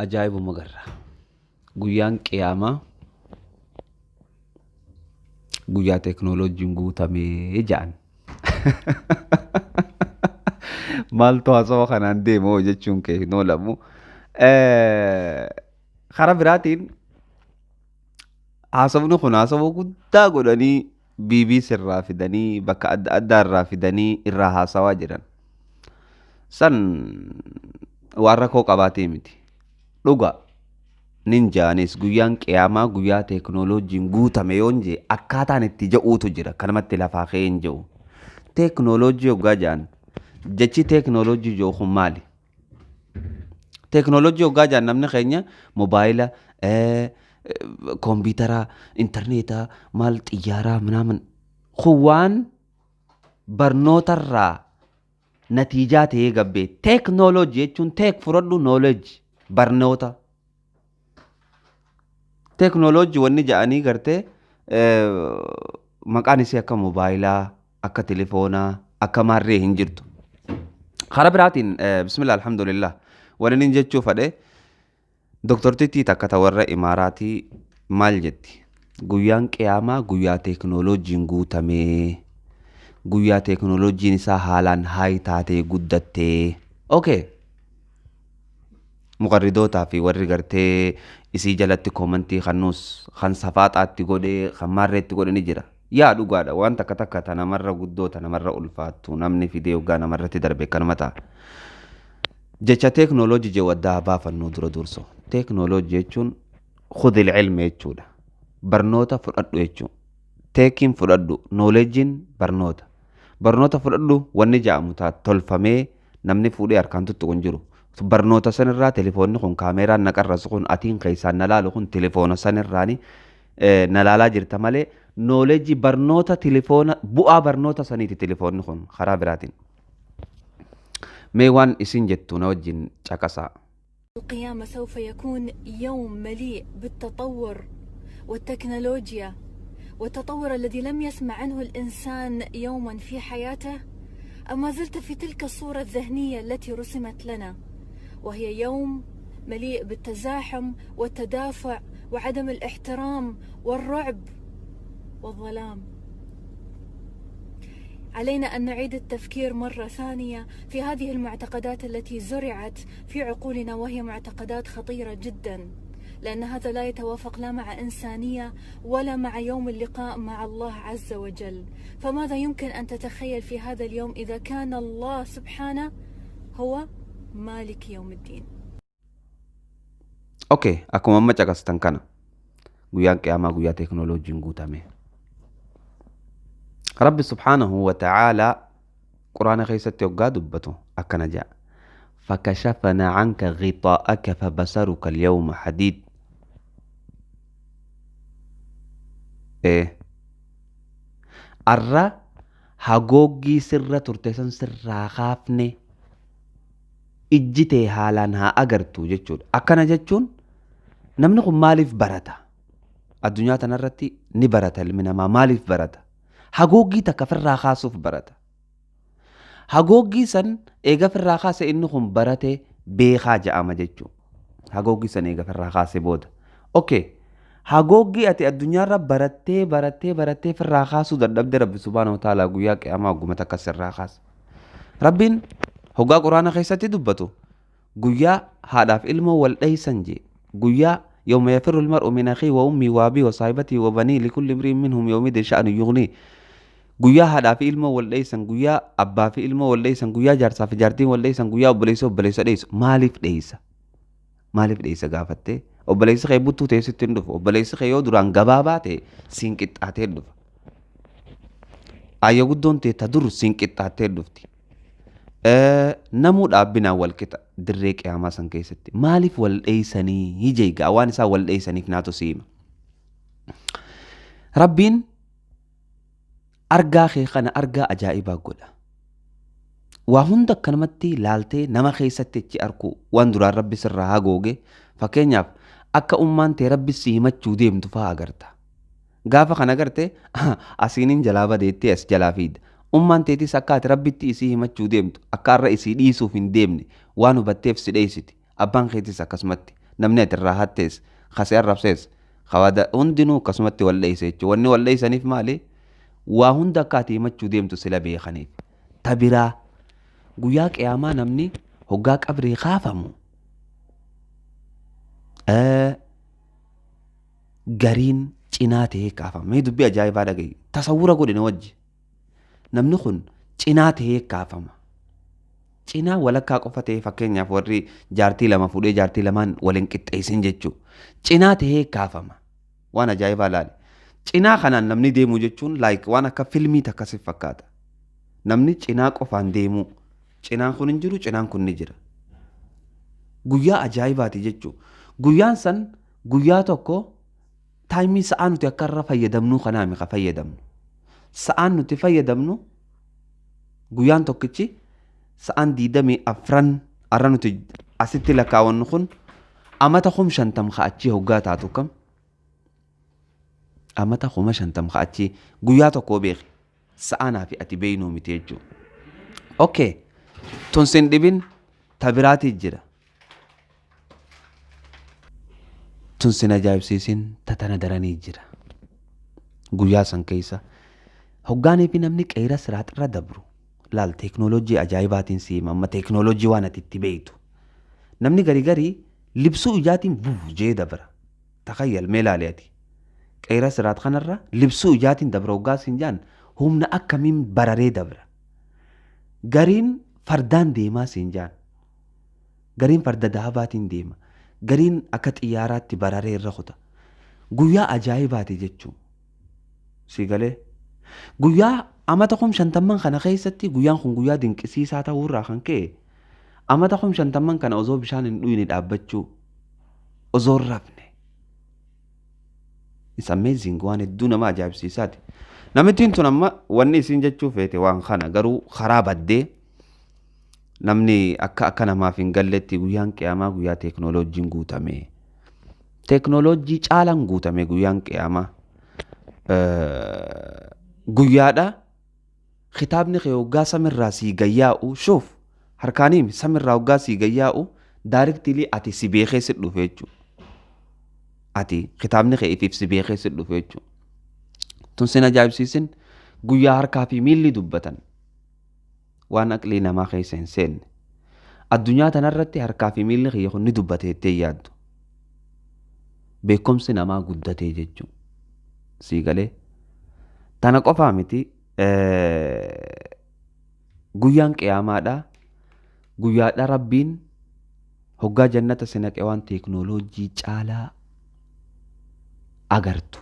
Ajaa'ibuma garra. Guyyaan qiyaamaa guyyaa teeknooloojiin guutamee ja'an. Maaltu haasawaa kanaan deemoo jechuun kee hin oolamu. Karaa biraatiin haasawni kun haasawaa guddaa godhanii BBC irraa fidanii bakka adda addaa irraa fidanii irraa haasawaa jiran. San waan rakkoo qabaatee miti. Dhuga nin jaanis guyyaan qiyaamaa guyyaa teeknooloojiin guutame yoon jee akkaataan itti ja'uutu jira kanamatti lafaa ka'ee hin ja'u. Teeknooloojii yoggaa jaan jechi teeknooloojii jiru kun maali? Teeknooloojii yoggaa jaan namni keenya moobaayila, kompiitara, intarneetaa, maal xiyyaaraa minaamin kun waan barnootarraa natiijaa ta'ee gabbee. Teeknooloojii jechuun teek fudhadhu nooleeji. Barnoota teeknooloojii wanni ja'anii gartee maqaan isii akka moobaayilaa, akka telefoonaa, akka maarree hin jirtu. Karaa biraatiin bismillah alhamdulillah wanni nin jechuu fadhe doktortittii takka ta warra imaaraatii maal jetti? Guyyaan qiyaamaa guyyaa teeknooloojiin guutamee guyyaa teeknooloojiin isaa haalaan haay taatee guddattee. Okay. Muqarridootaa fi warri gartee isii jalatti koomantii kannuus kan safaaxaatti godhee kan maarreetti godhe ni jira. Yaa dhugaadha waan takka takka ta namarra guddoo ta namarra ulfaattu namni fidee yoggaa namarratti darbe kanuma ta'a. Jecha teeknooloojii jee waddaa baafannuu dura durso. Teeknooloojii jechuun khudil ilmi jechuudha. Barnoota fudhadhu jechuudha. Teekiin fudhadhu nooleejiin barnoota. Barnoota fudhadhu wanni ja'amu ta'a tolfamee namni fuudhee harkaan tuttuqu hin jiru. Barnoota sanirraa telefoonni kun kaameeraan naqarrasu kun atiin keessaan nalaalu kun telefoona sanirraani nalaalaa jirta malee nooleejii barnoota telefoona bu'aa barnoota saniiti telefoonni kun karaa biraatiin. Mee waan isin jettu na wajjin caqasaa. القيامة سوف يكون يوم مليء بالتطور والتكنولوجيا والتطور الذي لم يسمع عنه الإنسان يوما في حياته. أما زلت في تلك الصورة الذهنية التي رسمت لنا وهي يوم مليء بالتزاحم والتدافع وعدم الاحترام والرعب والظلام. علينا أن نعيد التفكير مرة ثانية في هذه المعتقدات التي زرعت في عقولنا وهي معتقدات خطيرة جدا، لأن هذا لا يتوافق لا مع إنسانية ولا مع يوم اللقاء مع الله عز وجل. فماذا يمكن أن تتخيل في هذا اليوم إذا كان الله سبحانه هو مالك يوم الدين؟ Okay, akkuma amma caqastan kana guyyaan qiyaamaa guyyaa teeknooloojiin guutame. Rabbi subhaanahu wa ta'aalaa quraana keessatti yoggaa dubbatu akkana jedha. فكشفنا عنك غطاءك فبصرك اليوم حديد. Arra hagoogii sirra turte san sirraa kaafne ijji tee haalaan haa agartu jechuudha. Akkana jechuun namni kun maaliif barata? Addunyaa tanarratti ni barata ilmi namaa maaliif barata? Hagoogii takka firraa kaasuuf barata. Hagoogii san eega firraa kaase inni kun barate beekaa ja'ama jechuudha. Hagoogii san eega firraa kaase booda. Okay. Hagoogii ati addunyaarra barattee firraa kaasuu dadhabde Rabbi subhaanahu wa ta'aalaa guyyaa qiyaamaa ogguma takka sirraa kaasa. Rabbiin hoggaa quraana keessatti dubbatu guyyaa haadhaaf ilmoo wal dheeysan jee guyyaa yawma yafirru al-mar'u min akhiihi wa ummihi wa abiihi wa saahibatihi wa baniihi likulli imri'in minhum yawmidhin sha'nun yughnihi. Guyyaa haadhaa fi ilmoo wal dheeysan guyyaa abbaa fi ilmoo wal dheeysan guyyaa jaarsaa fi jaartiin wal dheeysan guyyaa obboleessa dheeysu maaliif dheeysa gaafattee obboleessi kee buttuu teessitti hin dhufu obboleessi kee yoo duraan gabaabaa ta'e siin qixxaatee dhufa. Ayya guddoon ta'e ta dur siin qixxaatee dhufti. Namuu dhaabbinaan wal qixa dirree qiyaamaa san keessatti maaliif wal dheeysanii hijeegaa waan isaa wal dheeysaniif naatu siima. Rabbiin argaa kee kana argaa ajaa'ibaa godha. Waa hunda akkanumatti laaltee nama keessatti ichi arku waan duraan rabbi sirraa hagooge fakkeenyaaf akka ummaan tee rabbi si himachuu deemtu fa'aa agarta. Gaafa kana agarte asiinin jalaa badeettee as jalaa fiida. Ummaan teetis akka ati rabbitti isii himachuu deemtu akka har'a isii dhiisuuf hin deemne waan hubatteef si dheessiti. Abbaan keetis akkasumatti namni ati irraa hattees kasee arrabsees hawaada hundinuu akkasumatti wal dheesse jechuudha. Wanni wal dheessaniif maali? Waa hunda akka ati himachuu deemtu sila beekaniif. Tabiraa guyyaa qiyaamaa namni hoggaa qabrii kaafamu gariin cinaa ta'ee kaafama. Mee dubbii ajaa'ibaa dhaga'i. Tasawwura godhine wajji. Namni kun cinaa ta'ee kaafama. Cinaa walakkaa qofa ta'ee fakkeenyaaf warri jaartii lama fuudhee jaartii lamaan waliin qixxeessin jechuudha. Cinaa ta'ee kaafama. Waan ajaa'ibaa laali. Cinaa kanaan namni deemuu jechuun waan akka filmii takkasiif fakkaata. Namni cinaa qofaan deemuu. Cinaan kun hin jiru, cinaan kun ni jira. Guyyaa ajaa'ibaati jechuudha. Guyyaan san guyyaa tokko taayimii sa'aa nuti akka irra fayyadamnu kanaa miqa fayyadamnu. Sa'aan nuti fayyadamnu guyyaan tokkichi sa'aan 24 arra nuti asitti lakkaawwannu kun amata 50 ka'achii hoggaa taatu kam? Amata 50 ka'achii guyyaa tokko beeki. Sa'aanaa fi ati beeynuu miti jechuudha. Okay. Tun sin dhibin tabiraatii jira. Tun sin ajaa'ibsiisin tatana daranii jira. Guyyaa san keessa hoggaanii fi namni qeera siraaxirra dabru laal teeknooloojii ajaa'ibaatiin siima amma teeknooloojii waan ati itti beektu. Namni garii libsuu ijaatiin jee dabra. Takayyal mee laali ati. Qeera siraax kanarra libsuu ijaatiin dabra hoggaa siin jaan humna akkamiin bararee dabra. Gariin fardaan deemaa siin jaan. Gariin farda daabaatiin deema. Gariin akka xiyyaaraatti bararee irra kuta. Guyyaa ajaa'ibaati jechuun. Si galee. Guyyaa amata 50 kana keessatti guyyaan kun guyyaa dinqisiisaa ta'uu irraa kan ka'e amata 50 kana osoo bishaan hin dhuyne dhaabbachuu osoo hin rafne. It's amazing waan hedduu nama ajaa'ibsiisaati. Namittiin tun amma wanni isiin jechuu feete waan kana garuu karaa baddee namni akka namaaf hin galletti guyyaan qiyaamaa guyyaa teeknooloojiin guutame. Teeknooloojii caalaan guutame guyyaan qiyaamaa. Guyyaadha kitaabni kee hoggaa samirraa sii gayyaa'u shuuf harkaaniim samirraa hoggaa sii gayyaa'u daariktilii ati si beekee si dhufe jechuudha. Ati kitaabni kee ifiif si beekee si dhufe jechuudha. Tun sin ajaa'ibsiisin guyyaa harkaa fi miilli dubbatan waan aqlii namaa keessa hin seenne. Addunyaa tanarratti harkaa fi miilli kiyya kun ni dubbate jettee yaaddu. Beekumsi namaa guddatee jechuudha. Sii galee. Tana qofaa miti guyyaan qiyaamaadha. Guyyaadha rabbiin hoggaa jannata si naqe waan teeknooloojii caalaa agartu.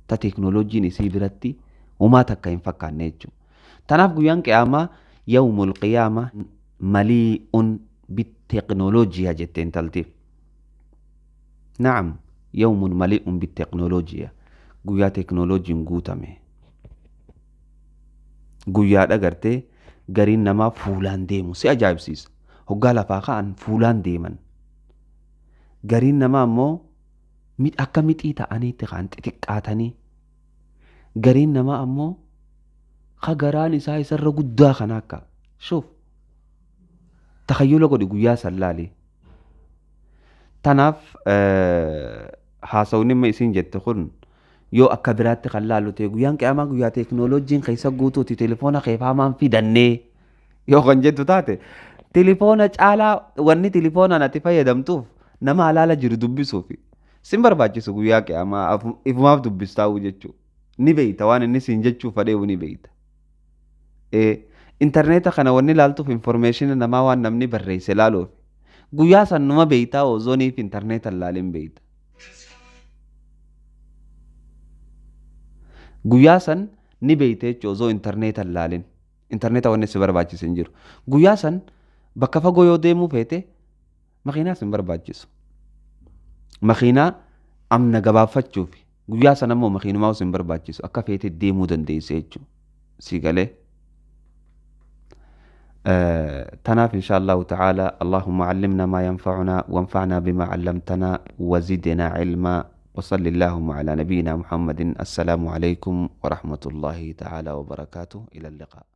Ta teeknooloojiin isii biratti homaa takka hin fakkaanne jechuudha. Tanaaf guyyaan qiyaamaa yawmul qiyaama malii'un bitteeknooloojiyaa jetteen taltiif. Naam yawmun malii'un bitteeknooloojiyaa guyyaa teeknooloojiin guutame. Guyyaadha gartee gariin namaa fuulaan deemu si ajaa'ibsiisa. Hoggaa lafaa ka'an fuulaan deeman. Gariin namaa ammoo akka mixii ta'aniitti kan xixiqqaatanii. Gariin namaa ammoo garaan isaa isarra guddaa kan akka shuuf takhayyula godhi guyyaa sallaalee. Tanaaf haasawni amma isiin jette kun yoo akka biraatti kan laallu ta'e guyyaan qiyaamaa guyyaa teeknooloojiin keessa guutuuti telefoona keefaamaan fidannee yoo kan jettu taate telefoona caalaa wanni telefoonaan ati fayyadamtuuf nama alaala jiru dubbisuufi sin barbaachisu guyyaa qiyaamaa ifumaaf dubbistaa'u jechuudha. Ni beeyta waan inni siin jechuu fadheewu ni beeyta. Intarneeta kana wanni laaltuuf informeeshina namaa waan namni barreesse laaluuf guyyaa san numa beeytaa ozooniif intarneetan laalin beeyta. Guyyaa san ni beeyte jechuudha osoo intarneetan laalin. Intarneeta wanni si barbaachise hin jiru. Guyyaa san bakka fagoo yoo deemuu feete makiinaa sin barbaachisu. Makiinaa amna gabaaffachuufi. Guyyaa san ammoo makiinumaa sin barbaachisu akka feete deemuu dandeesse jechuudha. سيقاله تناف إن شاء الله تعالى. اللهم علمنا ما ينفعنا وانفعنا بما علمتنا وزدنا علما. وصل اللهم على نبينا محمد. السلام عليكم ورحمة الله تعالى وبركاته. إلى اللقاء.